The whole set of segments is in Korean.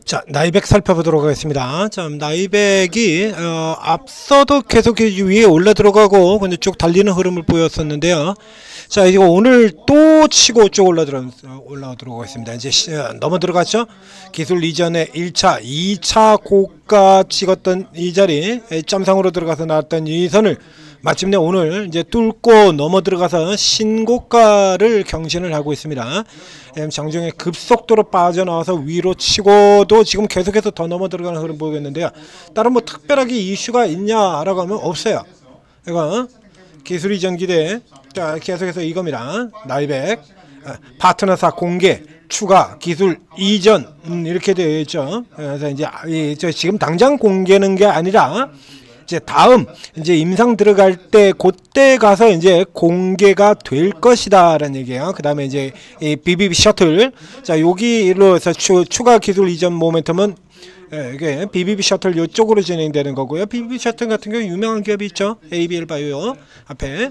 자, 나이백 살펴보도록 하겠습니다. 자, 나이백이 앞서도 계속 위에 올라 들어가고 근데 쭉 달리는 흐름을 보였었는데요. 자, 이거 오늘 또 치고 쭉 올라오도록 하겠습니다. 이제 넘어 들어갔죠? 기술 이전에 1차, 2차 고가 찍었던 이 자리, 점상으로 들어가서 나왔던 이 선을 마침내 오늘 이제 뚫고 넘어 들어가서 신고가를 경신을 하고 있습니다. 장중에 급속도로 빠져나와서 위로 치고도 지금 계속해서 더 넘어 들어가는 흐름 보이겠는데요. 다른 뭐 특별하게 이슈가 있냐라고 하면 없어요. 이거 기술 이전 기대. 자, 계속해서 이겁니다. 나이백 파트너사 공개 추가 기술 이전 이렇게 되어 있죠. 그래서 이제 지금 당장 공개는 게 아니라 이제 다음 이제 임상 들어갈 때 그때 가서 이제 공개가 될 것이다라는 얘기예요. 그 다음에 이제 이 BBB 셔틀, 자 여기로 해서 추가 기술 이전 모멘텀은 이게 BBB 셔틀 이쪽으로 진행되는 거고요. BBB 셔틀 같은 경우 유명한 기업이 있죠. ABL 바이오 앞에.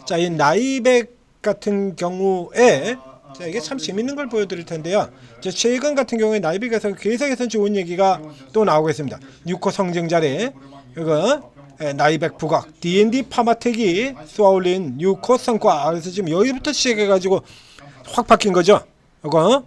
자, 이 나이백 같은 경우에 자, 이게 참 재밌는 걸 보여드릴 텐데요. 최근 같은 경우에 나이백에서 계속해서 좋은 얘기가 또 나오고 있습니다. 6호 성장 자리. 이거 나이백 부각 D&D 파마텍이 쏘아올린 6호 성과. 그래서 지금 여기부터 시작해가지고 확 바뀐 거죠. 이거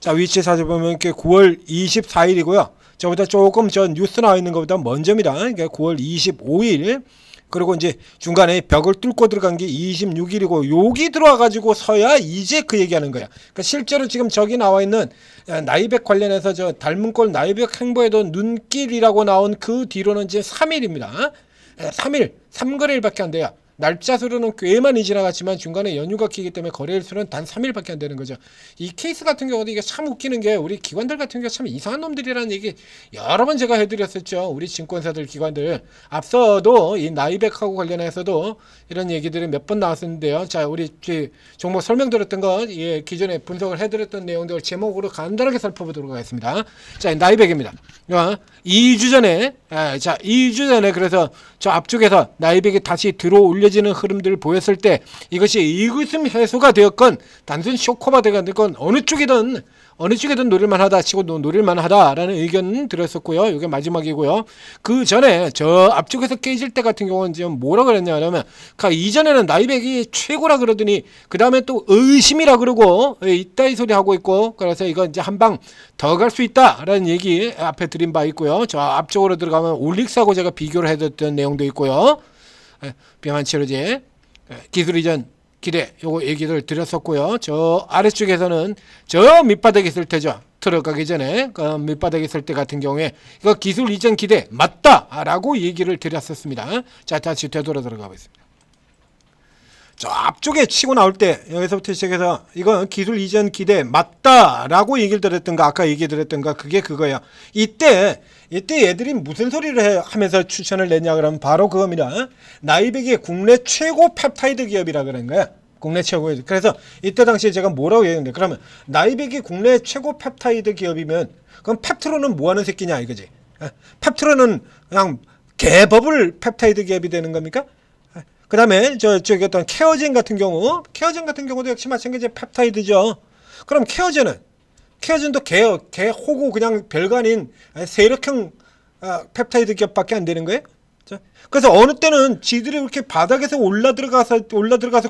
자 위치 찾아보면 9월 24일이고요. 저보다 조금 전 뉴스 나와 있는 것보다 먼저입니다. 그러니까 9월 25일. 그리고 이제 중간에 벽을 뚫고 들어간 게 26일이고 여기 들어와가지고 서야 이제 그 얘기하는 거야. 그러니까 실제로 지금 저기 나와 있는 나이백 관련해서 저 닮은 꼴 나이백 행보에도 눈길이라고 나온 그 뒤로는 이제 3일입니다. 3일, 3거래일밖에 안 돼요. 날짜 수로는 꽤 많이 지나갔지만 중간에 연휴가 끼기 때문에 거래일 수는 단 3일밖에 안 되는 거죠. 이 케이스 같은 경우도 이게 참 웃기는 게 우리 기관들 같은 경우 참 이상한 놈들이라는 얘기 여러 번 제가 해드렸었죠. 우리 증권사들 기관들 앞서도 이 나이백하고 관련해서도 이런 얘기들이 몇 번 나왔었는데요. 자, 우리 종목 설명드렸던 거 기존에 분석을 해드렸던 내용들 제목으로 간단하게 살펴보도록 하겠습니다. 자, 나이백입니다. 2주 전에 2주 전에 그래서 저 앞쪽에서 나이백이 다시 들어 올려지는 흐름들을 보였을 때 이것이 의구심 해소가 되었건 단순 쇼커바가 되건 어느 쪽이든 노릴만하다 치고 노릴만하다라는 의견 들었었고요. 이게 마지막이고요. 그 전에 저 앞쪽에서 깨질 때 같은 경우는 지금 뭐라 그랬냐면 이전에는 나이백이 최고라 그러더니 그 다음에 또 의심이라 그러고 이따위 소리 하고 있고 그래서 이거 이제 한 방 더 갈 수 있다라는 얘기 앞에 드린 바 있고요. 저 앞쪽으로 들어가면 올릭스하고 제가 비교를 해뒀던 내용도 있고요. 비만 치료제 기술 이전 기대 요거 얘기를 드렸었고요. 저 아래쪽에서는 저 밑바닥에 있을 때죠. 들어가기 전에 그 밑바닥에 있을 때 같은 경우에 이거 기술 이전 기대 맞다라고 얘기를 드렸었습니다. 자, 다시 되돌아 들어가 보겠습니다. 저 앞쪽에 치고 나올 때 여기서부터 시작해서 이건 기술 이전 기대 맞다라고 얘기를 드렸던가 아까 얘기 드렸던가 그게 그거예요. 이때 얘들이 무슨 소리를 하면서 추천을 냈냐 그러면 바로 그겁니다. 나이백이 국내 최고 펩타이드 기업이라 그런 거야. 국내 최고. 그래서 이때 당시에 제가 뭐라고 얘기했는데 그러면 나이백이 국내 최고 펩타이드 기업이면 그럼 펩트로는 뭐 하는 새끼냐 이거지. 펩트로는 그냥 개버블 펩타이드 기업이 되는 겁니까? 그 다음에 저기 어떤 케어젠 같은 경우도 역시 마찬가지로 펩타이드죠. 그럼 케어젠도 개호고 그냥 별거 아닌 세력형 펩타이드 기업밖에 안 되는 거예요. 그래서 어느 때는 지들이 이렇게 바닥에서 올라 들어가서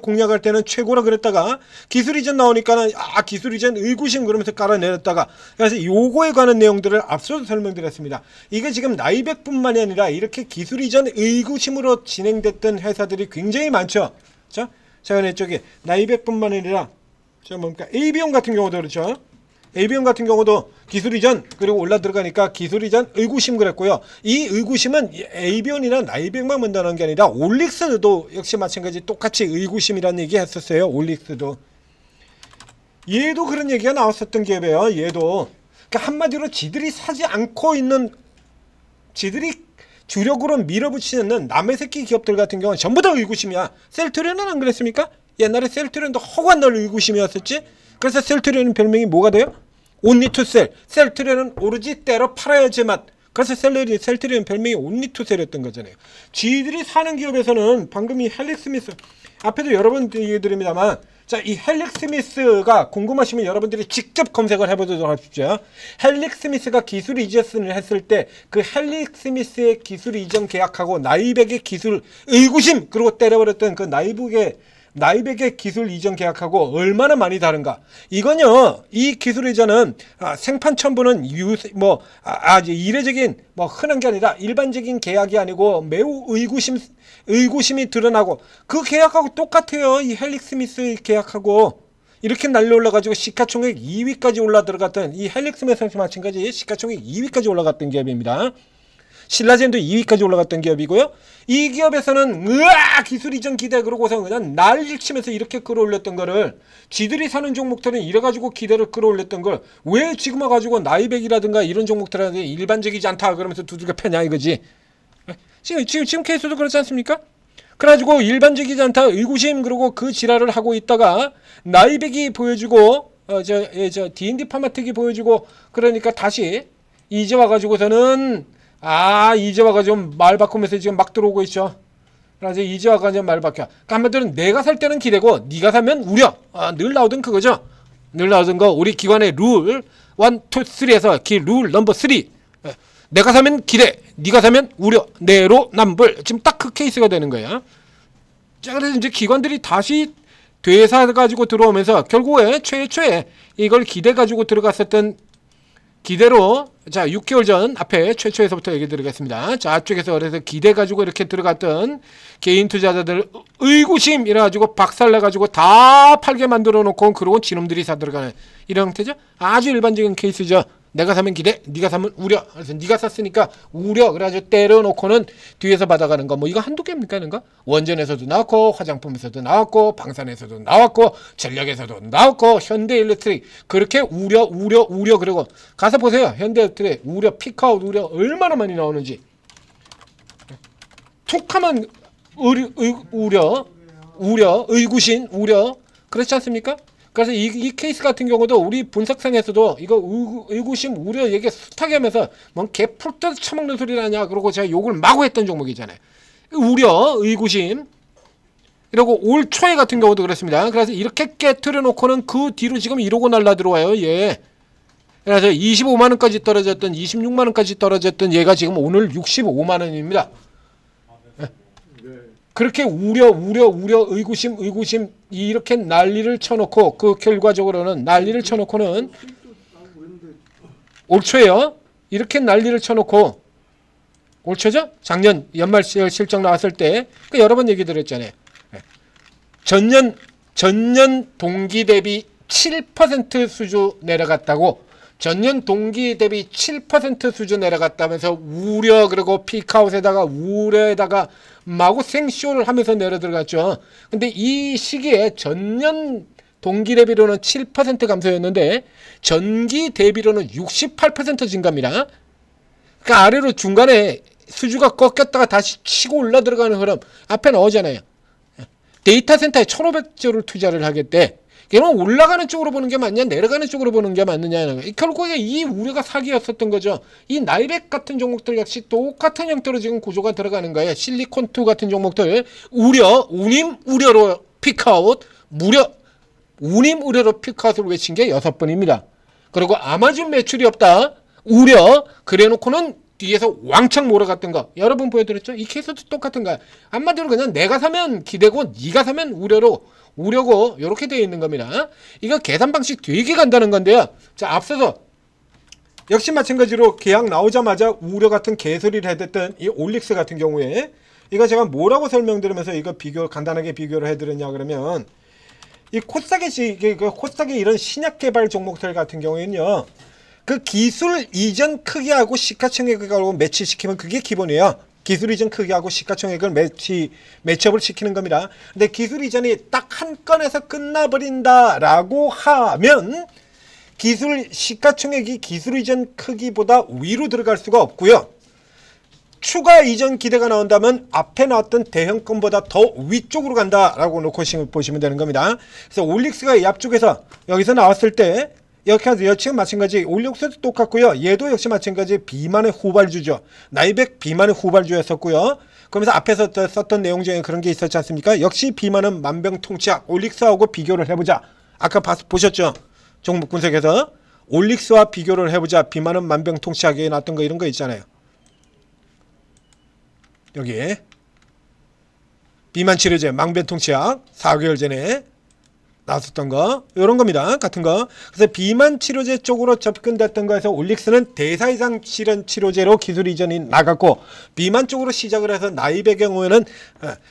공략할 때는 최고라 그랬다가 기술 이전 나오니까는 기술 이전 의구심 그러면서 깔아내렸다가 그래서 요거에 관한 내용들을 앞서도 설명드렸습니다. 이게 지금 나이백뿐만이 아니라 이렇게 기술 이전 의구심으로 진행됐던 회사들이 굉장히 많죠. 자, 이쪽에 나이백뿐만 아니라 뭡니까 AB용 같은 경우도 그렇죠. AB용 같은 경우도 기술 이전 그리고 올라 들어가니까 기술 이전 의구심 그랬고요. 이 의구심은 AB용이나 나이백만 만나는 게 아니라 올릭스도 역시 마찬가지 똑같이 의구심이라는 얘기 했었어요. 올릭스도 얘도 그런 얘기가 나왔었던 기업이에요. 얘도 그러니까 한마디로 지들이 사지 않고 있는 지들이 주력으로 밀어붙이는 남의 새끼 기업들 같은 경우는 전부 다 의구심이야. 셀트리온은 안 그랬습니까? 옛날에 셀트리온도 허구한 날 의구심이었었지. 그래서 셀트리온은 별명이 뭐가 돼요? 온리 투 셀. 셀트리온은 오로지 때로 팔아야지만. 그래서 셀트리온 별명이 온리 투 셀이었던 거잖아요. 쥐들이 사는 기업에서는 방금 이 헬릭 스미스 앞에도 여러 번 얘기 드립니다만 자, 이 헬릭 스미스가 궁금하시면 여러분들이 직접 검색을 해보도록 하십시오. 헬릭 스미스가 기술 이전을 했을 때 그 헬릭 스미스의 기술 이전 계약하고 나이백의 기술 의구심 그리고 때려버렸던 그 나이백의 기술 이전 계약하고 얼마나 많이 다른가. 이건요, 이 기술 이전은 생판 첨부는 이례적인 흔한 게 아니라 일반적인 계약이 아니고 매우 의구심이 드러나고 그 계약하고 똑같아요. 이 헬릭 스미스 계약하고 이렇게 날려 올라가지고 시가총액 2위까지 올라 들어갔던 이 헬릭 스미스랑 마찬가지 시가총액 2위까지 올라갔던 기업입니다. 신라젠도 2위까지 올라갔던 기업이고요. 이 기업에서는 기술 이전 기대 그러고서 그냥 난리를 치면서 이렇게 끌어올렸던 거를 지들이 사는 종목들은 이래가지고 기대를 끌어올렸던 걸 왜 지금 와가지고 나이백이라든가 이런 종목들한테 일반적이지 않다 그러면서 두들겨 패냐 이거지. 지금 케이스도 그렇지 않습니까? 그래가지고 일반적이지 않다 의구심 그러고 그 지랄을 하고 있다가 나이백이 보여주고 D&D 파마텍이 보여주고 그러니까 다시 이제 와가지고서는 이제 와가지고 말 바꾸면서 지금 막 들어오고 있죠. 그래서 이제 와가지고 말 바뀌어. 그러니까 한마디로 내가 살 때는 기대고 네가 사면 우려. 늘 나오던 그거죠. 늘 나오던 거 우리 기관의 룰 1, 2, 3에서 룰 넘버 3. 내가 사면 기대, 네가 사면 우려, 내로남불. 지금 딱 그 케이스가 되는 거야. 자, 그래서 이제 기관들이 다시 되사가지고 들어오면서 결국에 최초에 이걸 기대 가지고 들어갔었던 기대로 자 6개월 전 앞에 최초에서부터 얘기 드리겠습니다. 자, 앞쪽에서 그래서 기대 가지고 이렇게 들어갔던 개인 투자자들 의구심 이래가지고 박살내가지고 다 팔게 만들어 놓고 그러고 지놈들이 사 들어가는 이런 형태죠. 아주 일반적인 케이스죠. 내가 사면 기대, 네가 사면 우려. 그래서 네가 샀으니까 우려. 그래가지고 때려놓고는 뒤에서 받아가는 거. 뭐 이거 한두 개입니까? 이런 거? 원전에서도 나왔고, 화장품에서도 나왔고, 방산에서도 나왔고, 전력에서도 나왔고, 현대일렉트릭 그렇게 우려. 그리고 가서 보세요. 현대일렉트릭 우려, 피크아웃 우려 얼마나 많이 나오는지. 툭하면 우려, 의구심, 우려. 그렇지 않습니까? 그래서 이 케이스 같은 경우도 우리 분석상에서도 이거 의구심 우려 얘기 숱하게 하면서 뭔 개풀 뜯어 처먹는 소리라냐 그러고 제가 욕을 마구 했던 종목이잖아요. 우려, 의구심. 이러고 올 초에 같은 경우도 그렇습니다. 그래서 이렇게 깨트려 놓고는 그 뒤로 지금 이러고 날라 들어와요. 예. 그래서 25만원까지 떨어졌던 26만원까지 떨어졌던 얘가 지금 오늘 65만원입니다. 그렇게 우려, 의구심 이렇게 난리를 쳐놓고 그 결과적으로는 난리를 쳐놓고는 올 초에요. 이렇게 난리를 쳐놓고 올 초죠? 작년 연말 실적 나왔을 때 여러 번 얘기 드렸잖아요. 전년 동기 대비 7% 수준 내려갔다고. 전년 동기 대비 7% 수준 내려갔다면서 우려 그리고 피크아웃에다가 우려에다가 마구 생쇼를 하면서 내려 들어갔죠. 근데 이 시기에 전년 동기 대비로는 7% 감소였는데 전기 대비로는 68% 증가입니다. 그러니까 아래로 중간에 수주가 꺾였다가 다시 치고 올라 들어가는 흐름 앞에 나오잖아요. 데이터 센터에 1,500조를 투자를 하겠대. 그러면 올라가는 쪽으로 보는 게 맞냐 내려가는 쪽으로 보는 게 맞느냐. 결국에 이 우려가 사기였었던 거죠. 이 나이백 같은 종목들 역시 똑같은 형태로 지금 구조가 들어가는 거예요. 실리콘2 같은 종목들 우려, 운임 우려로 피크아웃, 운임 우려로 피크아웃을 외친 게 6번입니다. 그리고 아마존 매출이 없다. 우려 그래놓고는 뒤에서 왕창 몰아갔던 거 여러분 보여드렸죠? 이 케이스도 똑같은 거야. 한마디로 그냥 내가 사면 기대고 네가 사면 우려고 이렇게 되어 있는 겁니다. 이거 계산 방식 되게 간다는 건데요. 자, 앞서서 역시 마찬가지로 계약 나오자마자 우려 같은 개소리를 해댔던 이 올릭스 같은 경우에 이거 제가 뭐라고 설명드리면서 이거 간단하게 비교를 해드렸냐 그러면 이 코스닥의 이런 신약 개발 종목들 같은 경우에는요. 그 기술 이전 크기하고 시가총액하고 매치시키면 그게 기본이에요. 기술 이전 크기하고 시가총액을 매치업을 시키는 겁니다. 근데 기술 이전이 딱 한 건에서 끝나버린다라고 하면 시가총액이 기술 이전 크기보다 위로 들어갈 수가 없고요. 추가 이전 기대가 나온다면 앞에 나왔던 대형 건보다 더 위쪽으로 간다라고 놓고 보시면 되는 겁니다. 그래서 올릭스가 이 앞쪽에서 여기서 나왔을 때 역시 마찬가지 올릭스도 똑같고요. 얘도 역시 마찬가지 비만의 후발주죠. 나이백 비만의 후발주였었고요. 그러면서 앞에서 썼던 내용 중에 그런 게 있었지 않습니까? 역시 비만은 만병통치약. 올릭스하고 비교를 해보자. 아까 보셨죠? 종목 분석에서 올릭스와 비교를 해보자. 비만은 만병통치약에 나왔던 거 이런 거 있잖아요. 여기 비만 치료제 만병통치약 4개월 전에 나왔었던 거 이런 겁니다. 같은 거. 그래서 비만 치료제 쪽으로 접근됐던 거에서 올릭스는 대사이상 실현 치료제로 기술 이전이 나갔고, 비만 쪽으로 시작을 해서 나이베의 경우에는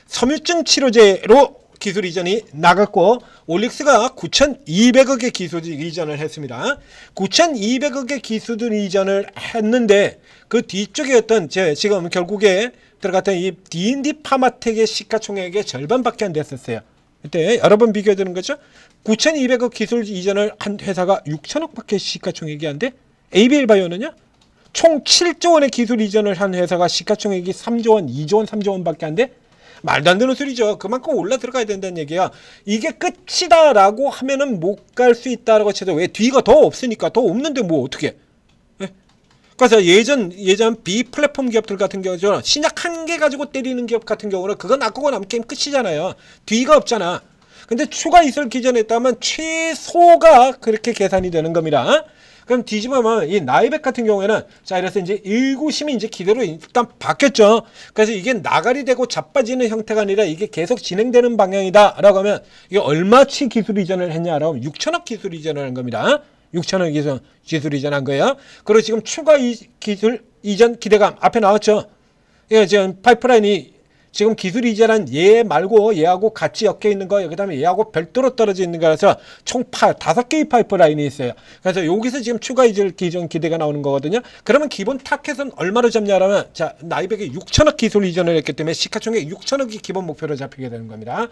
섬유증 치료제로 기술 이전이 나갔고, 올릭스가 9,200억의 기술 이전을 했습니다. 9,200억의 기술 이전을 했는데 그 뒤쪽에 어떤 지금 결국에 들어갔던 이 D&D 파마텍의 시가총액의 절반밖에 안 됐었어요. 그때 여러 번 비교해 드는 거죠. 9,200억 기술 이전을 한 회사가 6천억밖에 시가총액이 안 돼? ABL 바이오는요? 총 7조 원의 기술 이전을 한 회사가 시가총액이 3조 원, 2조 원, 3조 원밖에 안 돼? 말도 안 되는 소리죠. 그만큼 올라 들어가야 된다는 얘기야. 이게 끝이다 라고 하면은 못 갈 수 있다라고 쳐도 왜 뒤가 더 없으니까. 더 없는데 뭐 어떻게. 그래서 예전 비플랫폼 기업들 같은 경우죠. 신약 한 개 가지고 때리는 기업 같은 경우는 그거 낚고 나면 게임 끝이잖아요. 뒤가 없잖아. 근데 추가 이설 기전에 있다면 최소가 그렇게 계산이 되는 겁니다. 그럼 뒤집으면 이 나이백 같은 경우에는 자 이래서 이제 일구심이 이제 기대로 일단 바뀌었죠. 그래서 이게 나가리 되고 자빠지는 형태가 아니라 이게 계속 진행되는 방향이다 라고 하면 이게 얼마치 기술 이전을 했냐라고 하면 6천억 기술 이전을 한 겁니다. 6천억 기술 이전한 거예요. 그리고 지금 추가 기술 이전 기대감 앞에 나왔죠. 예, 지금 파이프라인이 지금 기술 이전한 얘 말고 얘하고 같이 엮여 있는 거, 그다음에 얘하고 별도로 떨어져 있는 거라서 총 5개의 파이프라인이 있어요. 그래서 여기서 지금 추가 이전 기대가 나오는 거거든요. 그러면 기본 타켓은 얼마로 잡냐라면 자 나이백이 6천억 기술 이전을 했기 때문에 시가총액 6천억이 기본 목표로 잡히게 되는 겁니다.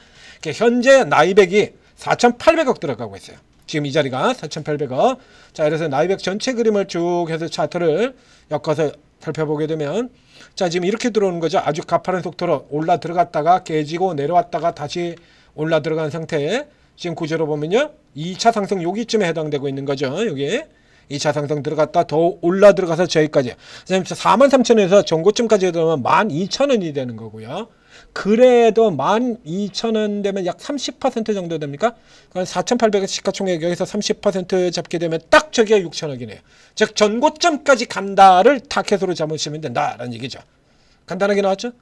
현재 나이백이 4,800억 들어가고 있어요. 지금 이 자리가 4,800억. 자, 그래서 나이백 전체 그림을 쭉 해서 차트를 엮어서 살펴보게 되면 자, 지금 이렇게 들어오는 거죠. 아주 가파른 속도로 올라 들어갔다가 깨지고 내려왔다가 다시 올라 들어간 상태. 지금 구조로 보면요. 2차 상승 여기쯤에 해당되고 있는 거죠. 여기 2차 상승 들어갔다 더 올라 들어가서 저기까지. 43,000원에서 전고점까지 들어오면 12,000원이 되는 거고요. 그래도 12,000원 되면 약 30% 정도 됩니까? 4,800원 시가총액 여기서 30% 잡게 되면 딱 저기가 6천억이네요. 즉 전고점까지 간다를 타켓으로 잡으시면 된다라는 얘기죠. 간단하게 나왔죠?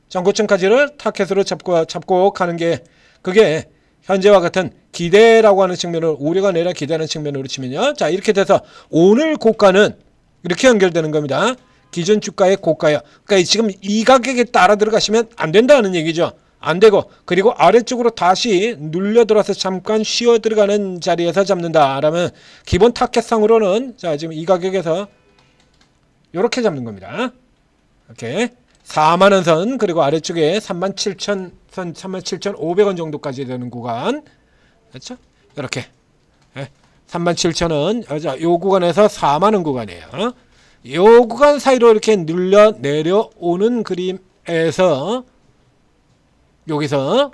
전고점까지를 타켓으로 잡고 가는 게 그게 현재와 같은 기대라고 하는 측면을 우려가 내라 기대하는 측면으로 치면요. 자 이렇게 돼서 오늘 고가는 이렇게 연결되는 겁니다. 기존 주가의 고가요. 그러니까 지금 이 가격에 따라 들어가시면 안 된다는 얘기죠. 안 되고 그리고 아래쪽으로 다시 눌려 들어서 잠깐 쉬어 들어가는 자리에서 잡는다라면 기본 타켓상으로는 자 지금 이 가격에서 이렇게 잡는 겁니다. 이렇게 4만원 선 그리고 아래쪽에 37,000선 37,500원 정도까지 되는 구간 그렇죠? 이렇게 37,000원 요 구간에서 4만원 구간이에요. 요 구간 사이로 이렇게 눌려 내려오는 그림에서 여기서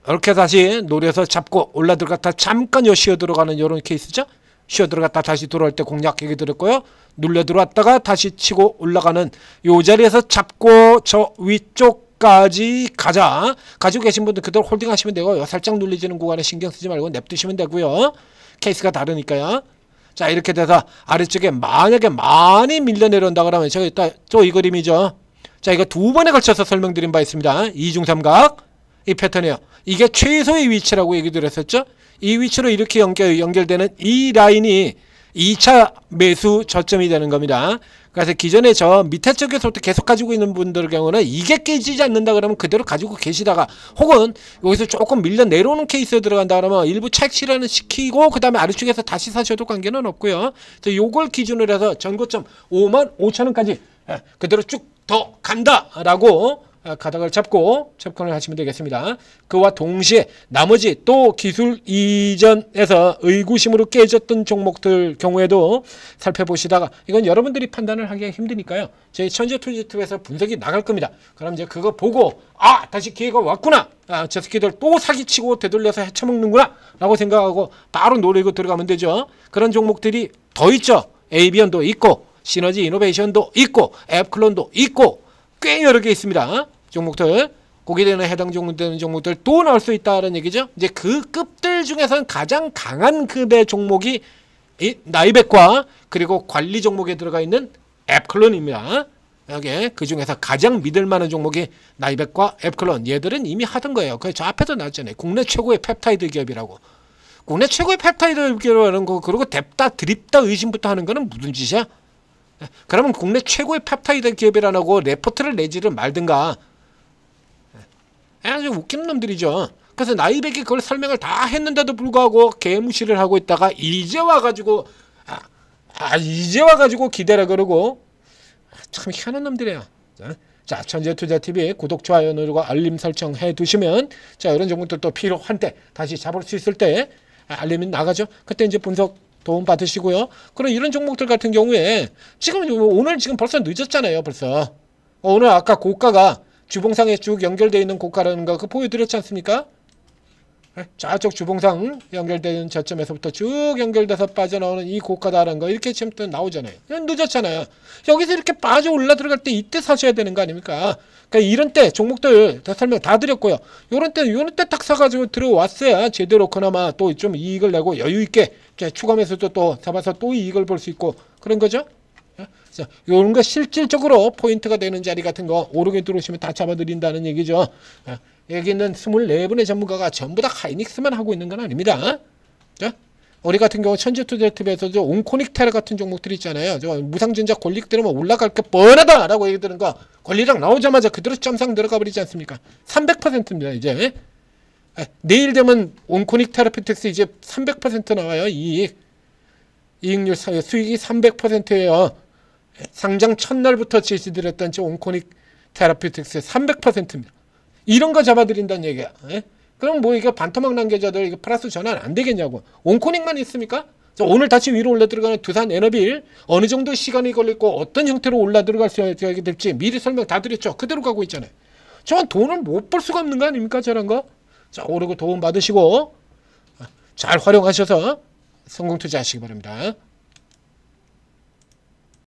이렇게 다시 노려서 잡고 올라 들어갔다 잠깐 쉬어 들어가는 이런 케이스죠. 쉬어 들어갔다 다시 들어올 때 공략 얘기 드렸고요. 눌려 들어왔다가 다시 치고 올라가는 요 자리에서 잡고 저 위쪽까지 가자. 가지고 계신 분들 그대로 홀딩 하시면 되고요. 살짝 눌리지는 구간에 신경 쓰지 말고 냅두시면 되고요. 케이스가 다르니까요. 자 이렇게 돼서 아래쪽에 만약에 많이 밀려 내려온다 그러면 저기 또 이 그림이죠. 자 이거 두 번에 걸쳐서 설명드린 바 있습니다. 이중삼각 이 패턴이에요. 이게 최소의 위치라고 얘기 드렸었죠. 이 위치로 이렇게 연결되는 이 라인이 2차 매수 저점이 되는 겁니다. 그래서 기존에 저 밑에 쪽에서부터 계속 가지고 있는 분들 경우는 이게 깨지지 않는다 그러면 그대로 가지고 계시다가 혹은 여기서 조금 밀려 내려오는 케이스에 들어간다 그러면 일부 차익 실현을 시키고 그 다음에 아래쪽에서 다시 사셔도 관계는 없고요. 그래서 요걸 기준으로 해서 전고점 55,000원까지 그대로 쭉 더 간다라고 가닥을 잡고 접근을 하시면 되겠습니다. 그와 동시에 나머지 또 기술 이전에서 의구심으로 깨졌던 종목들 경우에도 살펴보시다가 이건 여러분들이 판단을 하기가 힘드니까요. 저희 천재투자집에서 분석이 나갈 겁니다. 그럼 이제 그거 보고 아 다시 기회가 왔구나. 저 새끼들 또 사기치고 되돌려서 헤쳐먹는구나 라고 생각하고 바로 노리고 들어가면 되죠. 그런 종목들이 더 있죠. 에이비언도 있고 시너지 이노베이션도 있고 앱클론도 있고 꽤 여러 개 있습니다. 종목들. 거기에 대한 해당 되는 종목들 또 나올 수 있다는 얘기죠. 이제 그 급들 중에서는 가장 강한 급의 종목이 이 나이백과 그리고 관리 종목에 들어가 있는 앱클론입니다. 여기 그 중에서 가장 믿을 만한 종목이 나이백과 앱클론. 얘들은 이미 하던 거예요. 저 앞에도 나왔잖아요. 국내 최고의 펩타이드 기업이라고. 국내 최고의 펩타이드 기업이라는 거, 그리고 뎁다 드립다 의심부터 하는 거는 무슨 짓이야? 그러면 국내 최고의 펩타이드 기업이라고 레포트를 내지를 말든가. 아주 웃기는 놈들이죠. 그래서 나이백이 그걸 설명을 다 했는데도 불구하고 개무시를 하고 있다가 이제 와가지고 이제 와가지고 기대라 그러고 참 희한한 놈들이야. 자, 천재투자TV 구독, 좋아요 누르고 알림 설정 해두시면 자, 이런 종목들 또 필요한 때 다시 잡을 수 있을 때 알림이 나가죠. 그때 이제 분석 도움 받으시고요. 그럼 이런 종목들 같은 경우에 지금 오늘 지금 벌써 늦었잖아요. 벌써 오늘 아까 고가가 주봉상에 쭉 연결되어 있는 고가라는 거 그 보여드렸지 않습니까? 좌측 주봉상 연결되는 저점에서부터 쭉 연결돼서 빠져나오는 이 고가다라는 거 이렇게 지금 또 나오잖아요. 늦었잖아요. 여기서 이렇게 빠져 올라 들어갈 때 이때 사셔야 되는 거 아닙니까? 그러니까 이런 때 종목들 다 설명 다 드렸고요. 요런 때 딱 사가지고 들어왔어야 제대로 그나마 또 좀 이익을 내고 여유 있게 추가하면서도 또 잡아서 또 이익을 볼 수 있고 그런 거죠. 자, 요런 거 실질적으로 포인트가 되는 자리 같은 거 오르게 들어오시면 다 잡아드린다는 얘기죠. 여기 있는 24분의 전문가가 전부 다 하이닉스만 하고 있는 건 아닙니다. 자, 우리 같은 경우 천재투자TV에서 온코닉 테라 같은 종목들이 있잖아요. 무상전자 권리 들으면 올라갈 게 뻔하다라고 얘기 들은 거 권리랑 나오자마자 그대로 점상 들어가 버리지 않습니까? 300%입니다. 이제 내일 되면 온코닉 테라피틱스 이제 300% 나와요. 이익률 수익이 300%예요. 상장 첫날부터 지시드렸던 온코닉 테라피틱스 300%입니다. 이런 거 잡아드린다는 얘기야. 그럼 뭐 이게 반토막 난계자들 이거 플러스 전환 안 되겠냐고. 온코닉만 있습니까? 오늘 다시 위로 올라 들어가는 두산 에너빌 어느 정도 시간이 걸리고 어떤 형태로 올라 들어갈 수 있게 될지 미리 설명 다 드렸죠. 그대로 가고 있잖아요. 저건 돈을 못 벌 수가 없는 거 아닙니까? 저런 거. 자, 오르고 도움 받으시고 잘 활용하셔서 성공 투자하시기 바랍니다.